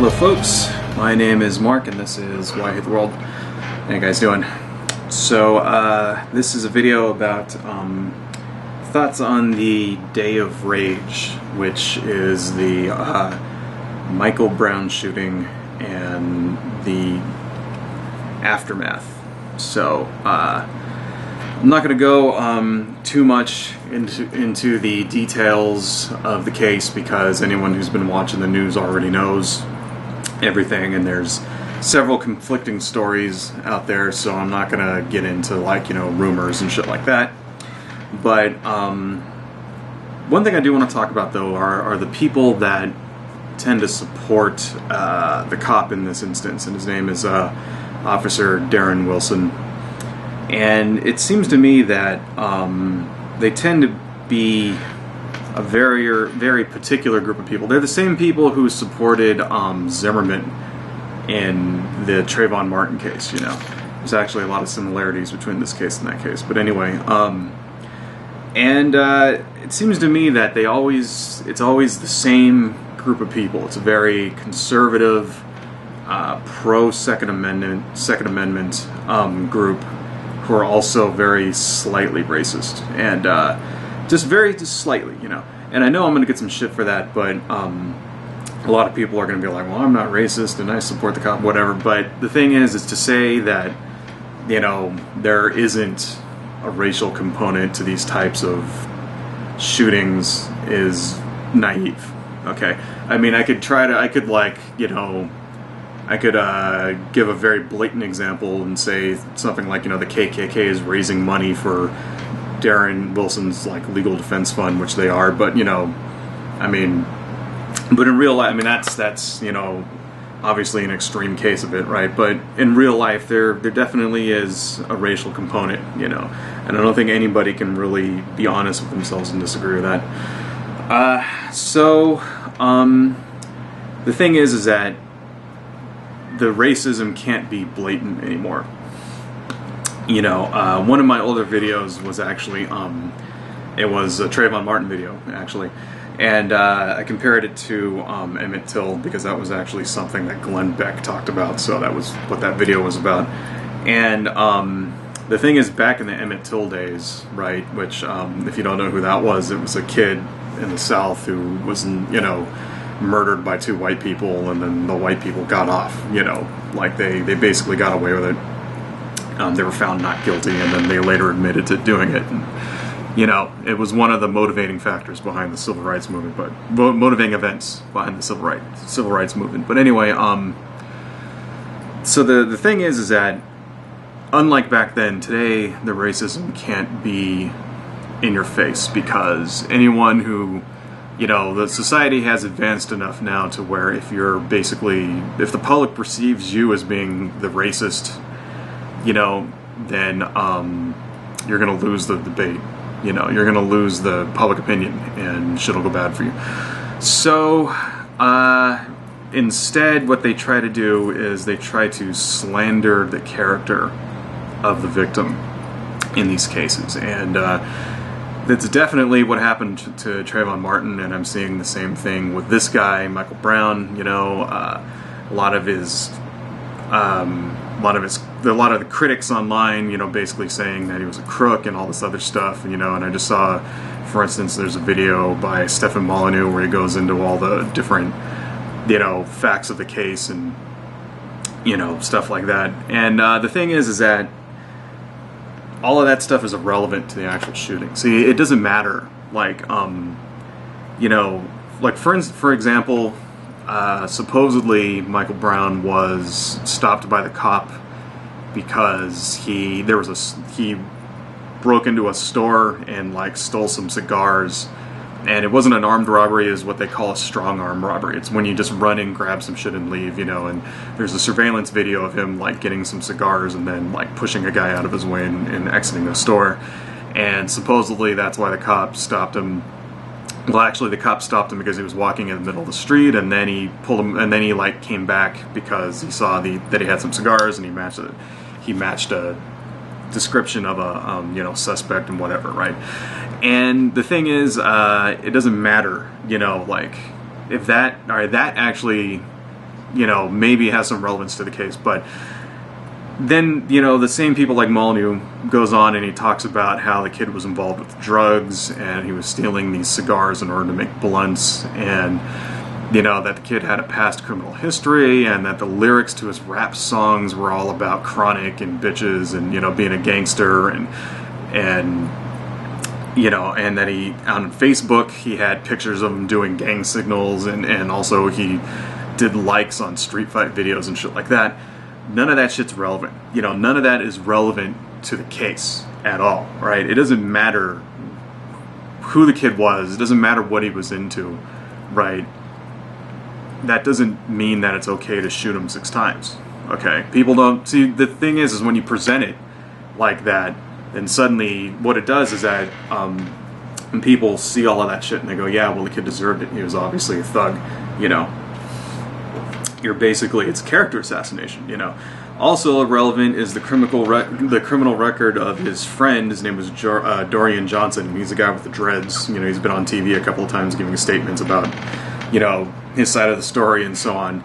Hello folks, my name is Mark and this is Why I Hate the World. How you guys doing? So this is a video about thoughts on the Day of Rage, which is the Michael Brown shooting and the aftermath. So I'm not going to go too much into the details of the case because anyone who's been watching the news already knows everything, and there's several conflicting stories out there, so I'm not going to get into, like, you know, rumors and shit like that. But one thing I do want to talk about, though, are the people that tend to support the cop in this instance, and his name is Officer Darren Wilson. And it seems to me that they tend to be a very particular group of people. They're the same people who supported Zimmerman in the Trayvon Martin case, you know. There's actually a lot of similarities between this case and that case. But anyway, it seems to me that it's always the same group of people. It's a very conservative, pro-Second Amendment group who are also very slightly racist. And just slightly, you know. And I know I'm going to get some shit for that, but a lot of people are going to be like, well, I'm not racist and I support the cop, whatever. But the thing is to say that, you know, there isn't a racial component to these types of shootings is naive, okay? I mean, I could give a very blatant example and say something like, you know, the KKK is raising money for Darren Wilson's, like, legal defense fund, which they are, but, you know, I mean, but in real life, I mean, that's, you know, obviously an extreme case of it, right? But in real life, there definitely is a racial component, you know, and I don't think anybody can really be honest with themselves and disagree with that. The thing is that the racism can't be blatant anymore. You know, one of my older videos was actually, it was a Trayvon Martin video, actually, and I compared it to Emmett Till, because that was actually something that Glenn Beck talked about, so that was what that video was about. And the thing is, back in the Emmett Till days, right, which, if you don't know who that was, it was a kid in the South who was, you know, murdered by two white people, and then the white people got off, you know, like they basically got away with it. They were found not guilty, and then they later admitted to doing it. And, you know, it was one of the motivating factors behind the civil rights movement, but motivating events behind the civil rights movement. But anyway, so the thing is that unlike back then, today the racism can't be in your face, because anyone who, you know, the society has advanced enough now to where if the public perceives you as being the racist, you know, then you're going to lose the debate. You know, you're going to lose the public opinion, and shit will go bad for you. So instead, what they try to do is they try to slander the character of the victim in these cases. And that's definitely what happened to Trayvon Martin, and I'm seeing the same thing with this guy, Michael Brown. You know, a lot of the critics online, you know, basically saying that he was a crook and all this other stuff, you know. And I just saw, for instance, there's a video by Stefan Molyneux where he goes into all the different, you know, facts of the case and, you know, stuff like that. And the thing is that all of that stuff is irrelevant to the actual shooting. See, it doesn't matter. Like, you know, like for example, supposedly Michael Brown was stopped by the cop because he broke into a store and, like, stole some cigars. And it wasn't an armed robbery, is what they call a strong arm robbery. It's when you just run in, grab some shit and leave, you know. And there's a surveillance video of him, like, getting some cigars and then, like, pushing a guy out of his way and exiting the store. And supposedly that's why the cop stopped him. Well, actually, the cop stopped him because he was walking in the middle of the street, and then he pulled him, and then he, like, came back because he saw that he had some cigars, and he matched a description of a you know, suspect and whatever, right? And the thing is, it doesn't matter, you know, like, if that actually you know, maybe has some relevance to the case. But then, you know, the same people like Molyneux goes on and he talks about how the kid was involved with drugs and he was stealing these cigars in order to make blunts, and, you know, that the kid had a past criminal history, and that the lyrics to his rap songs were all about chronic and bitches and, you know, being a gangster, and you know, and that he, on Facebook, he had pictures of him doing gang signals, and also he did likes on street fight videos and shit like that. None of that shit's relevant. You know, none of that is relevant to the case at all, right? It doesn't matter who the kid was. It doesn't matter what he was into, right? That doesn't mean that it's okay to shoot him 6 times, okay? People don't... See, the thing is when you present it like that, then suddenly what it does is that when people see all of that shit and they go, yeah, well, the kid deserved it. He was obviously a thug, you know. You're basically, it's character assassination, you know. Also irrelevant is the criminal record of his friend. His name was Dorian Johnson. He's the guy with the dreads. You know, he's been on TV a couple of times giving statements about, you know, his side of the story and so on.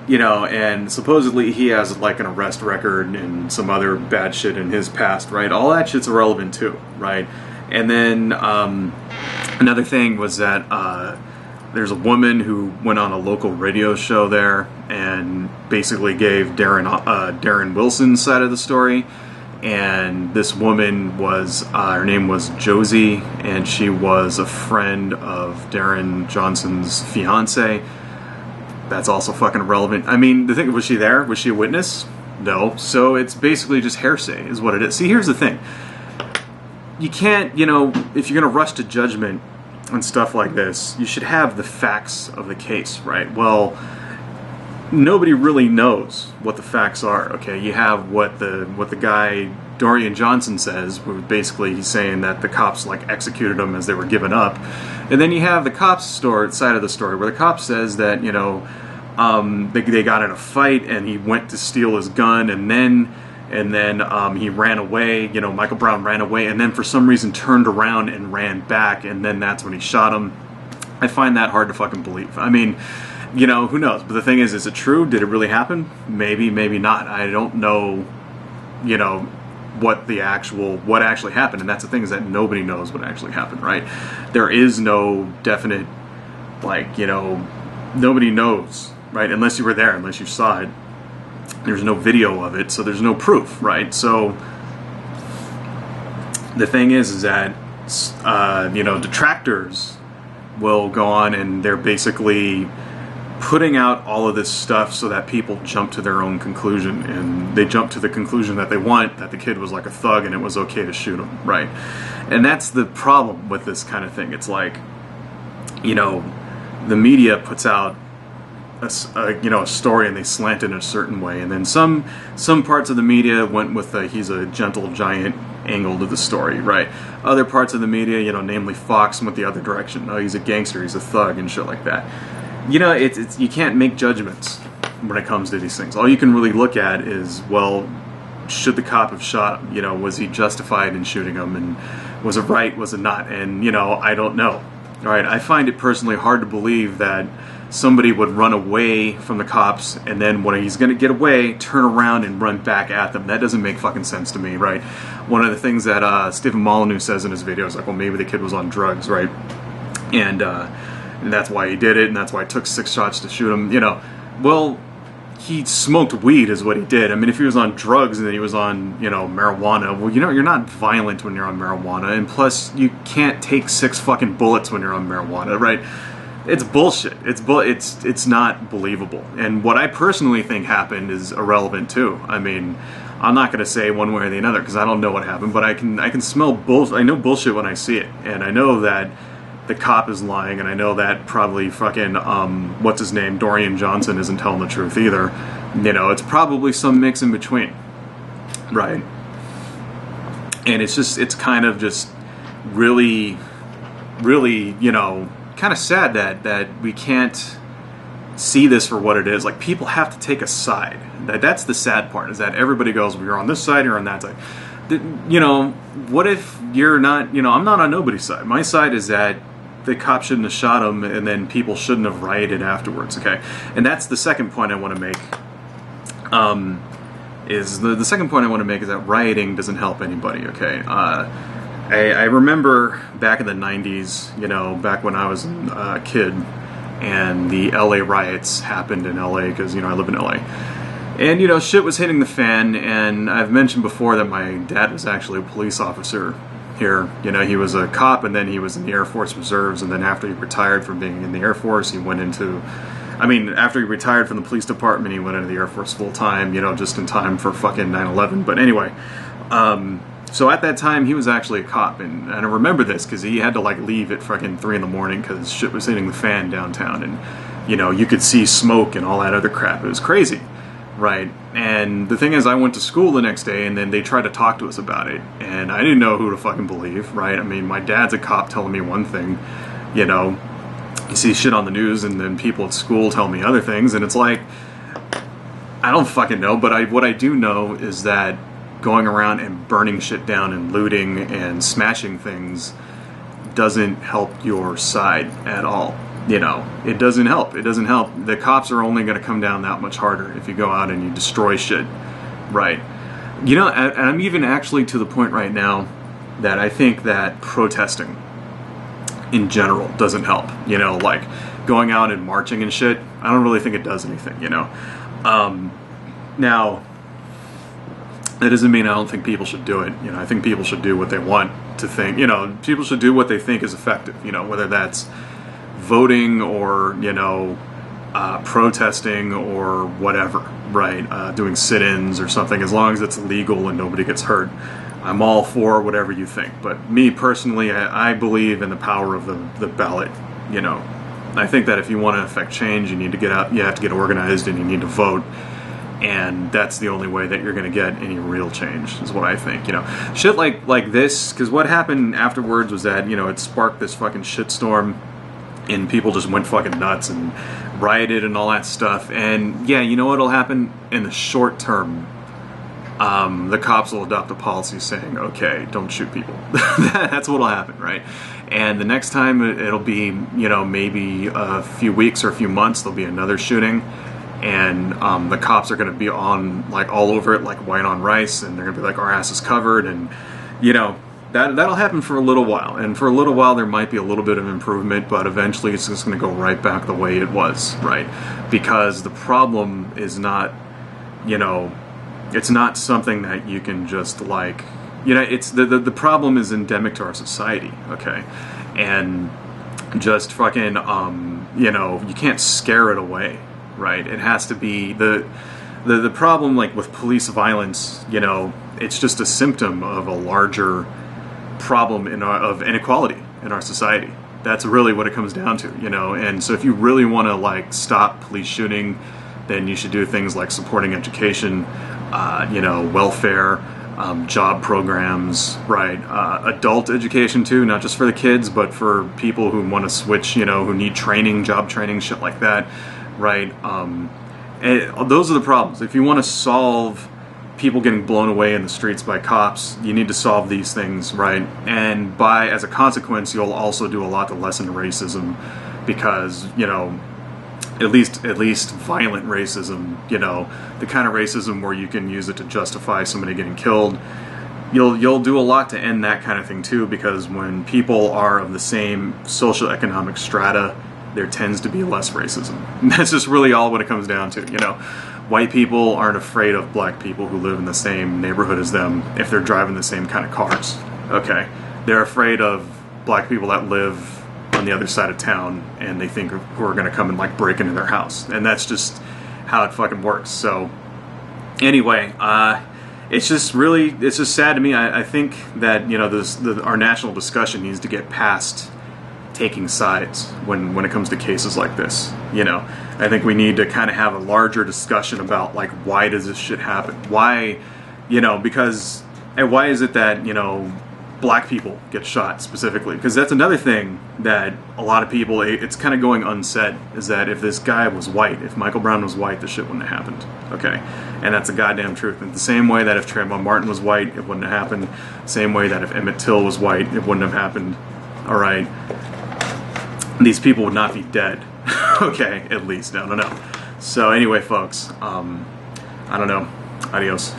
You know, and supposedly he has like an arrest record and some other bad shit in his past, right? All that shit's irrelevant too, right? And then another thing was that there's a woman who went on a local radio show there and basically gave Darren Wilson's side of the story. And this woman was, her name was Josie, and she was a friend of Darren Johnson's fiance. That's also fucking irrelevant. I mean, the thing, was she there? Was she a witness? No. So it's basically just hearsay is what it is. See, here's the thing. You can't, you know, if you're going to rush to judgment and stuff like this, you should have the facts of the case, right? Well, nobody really knows what the facts are, okay? You have what the guy Dorian Johnson says, where basically he's saying that the cops like executed them as they were given up. And then you have the cops' side of the story where the cop says that, you know, they got in a fight and he went to steal his gun, and then he ran away. You know, Michael Brown ran away and then for some reason turned around and ran back, and then that's when he shot him. I find that hard to fucking believe. I mean, you know, who knows? But the thing is it true? Did it really happen? Maybe, maybe not. I don't know, you know, what actually happened. And that's the thing, is that nobody knows what actually happened, right? There is no definite, like, you know, nobody knows, right? Unless you were there, unless you saw it. There's no video of it, so there's no proof, right? So the thing is that, you know, detractors will go on and they're basically putting out all of this stuff so that people jump to their own conclusion, and they jump to the conclusion that they want, that the kid was like a thug and it was okay to shoot him, right? And that's the problem with this kind of thing. It's like, you know, the media puts out a story and they slant it in a certain way, and then some parts of the media went with he's a gentle giant angle to the story, right? Other parts of the media, you know, namely Fox, went the other direction. Oh, he's a gangster, he's a thug, and shit like that. You know, it's you can't make judgments when it comes to these things. All you can really look at is, well, should the cop have shot him? You know, was he justified in shooting him? And was it right? Was it not? And, you know, I don't know. All right, I find it personally hard to believe that somebody would run away from the cops and then when he's going to get away, turn around and run back at them. That doesn't make fucking sense to me, right? One of the things that Stephen Molyneux says in his video is like, well, maybe the kid was on drugs, right? And that's why he did it, and that's why it took 6 shots to shoot him. You know, well, he smoked weed is what he did. I mean, if he was on drugs and then he was on, you know, marijuana, well, you know, you're not violent when you're on marijuana, and plus, you can't take 6 fucking bullets when you're on marijuana, right? It's bullshit. It's not believable. And what I personally think happened is irrelevant too. I mean, I'm not going to say one way or the other because I don't know what happened, but I can smell bullshit. I know bullshit when I see it, and I know that the cop is lying, and I know that probably fucking what's his name, Dorian Johnson, isn't telling the truth either. You know, it's probably some mix in between, right? And it's kind of just really, really, you know, kind of sad that we can't see this for what it is. Like, people have to take a side. That's the sad part, is that everybody goes, well, you're on this side, you're on that side. You know, what if you're not, you know, I'm not on nobody's side. My side is that the cop shouldn't have shot him, and then people shouldn't have rioted afterwards. Okay, and that's the second point I want to make. Is the second point I want to make is that rioting doesn't help anybody. Okay, I remember back in the 90s, you know, back when I was a kid, and the LA riots happened in LA because, you know, I live in LA. And, you know, shit was hitting the fan, and I've mentioned before that my dad was actually a police officer here. You know, he was a cop, and then he was in the Air Force Reserves, and then after he retired from being in the Air Force, he went into, after he retired from the police department, he went into the Air Force full-time, you know, just in time for fucking 9/11. But anyway, so at that time, he was actually a cop, and I remember this because he had to, like, leave at fucking 3 in the morning because shit was hitting the fan downtown, and, you know, you could see smoke and all that other crap. It was crazy. Right, and the thing is, I went to school the next day, and then they tried to talk to us about it, and I didn't know who to fucking believe, right? I mean, my dad's a cop telling me one thing, you know, you see shit on the news, and then people at school tell me other things, and it's like, I don't fucking know, but what I do know is that going around and burning shit down and looting and smashing things doesn't help your side at all. You know, it doesn't help. It doesn't help. The cops are only going to come down that much harder if you go out and you destroy shit. Right. You know, and I'm even actually to the point right now that I think that protesting in general doesn't help. You know, like going out and marching and shit, I don't really think it does anything, you know. Now, that doesn't mean I don't think people should do it. You know, I think people should do what they want to think. You know, people should do what they think is effective, you know, whether that's voting or, you know, protesting or whatever, right? Doing sit-ins or something, as long as it's legal and nobody gets hurt. I'm all for whatever you think. But me personally, I believe in the power of the ballot, you know. I think that if you want to affect change, you need to get out, you have to get organized, and you need to vote. And that's the only way that you're going to get any real change, is what I think, you know. Shit like this, because what happened afterwards was that, you know, it sparked this fucking shitstorm, and people just went fucking nuts and rioted and all that stuff. And yeah, you know what'll happen in the short term? The cops will adopt a policy saying, okay, don't shoot people. That's what'll happen, right? And the next time it'll be, you know, maybe a few weeks or a few months, there'll be another shooting. And the cops are going to be on, like, all over it like white on rice, and they're going to be like, our ass is covered, and, you know, that'll happen for a little while. And for a little while there might be a little bit of improvement, but eventually it's just going to go right back the way it was, right? Because the problem is not, you know, it's not something that you can just, like, you know, it's the problem is endemic to our society, okay? And just fucking, you know, you can't scare it away. Right, it has to be the problem, like with police violence. You know, it's just a symptom of a larger problem of inequality in our society. That's really what it comes down to, you know. And so, if you really want to, like, stop police shooting, then you should do things like supporting education, you know, welfare, job programs, right? Adult education too, not just for the kids, but for people who want to switch, you know, who need training, job training, shit like that. Right, and those are the problems. If you want to solve people getting blown away in the streets by cops, you need to solve these things, right? And as a consequence, you'll also do a lot to lessen racism, because, you know, at least violent racism, you know, the kind of racism where you can use it to justify somebody getting killed. You'll do a lot to end that kind of thing too, because when people are of the same socioeconomic strata, there tends to be less racism. That's just really all what it comes down to, you know. White people aren't afraid of black people who live in the same neighborhood as them if they're driving the same kind of cars, okay? They're afraid of black people that live on the other side of town, and they think who are going to come and, like, break into their house. And that's just how it fucking works. So anyway, it's just sad to me. I think that, you know, our national discussion needs to get past taking sides when it comes to cases like this. You know, I think we need to kind of have a larger discussion about, like, why does this shit happen? Why, you know, and why is it that, you know, black people get shot specifically? Because that's another thing that a lot of people, it's kind of going unsaid, is that if this guy was white, if Michael Brown was white, this shit wouldn't have happened, okay? And that's the goddamn truth. And the same way that if Trayvon Martin was white, it wouldn't have happened. Same way that if Emmett Till was white, it wouldn't have happened, all right? these people would not be dead. Okay, at least, I don't know. So anyway, folks, I don't know. Adios.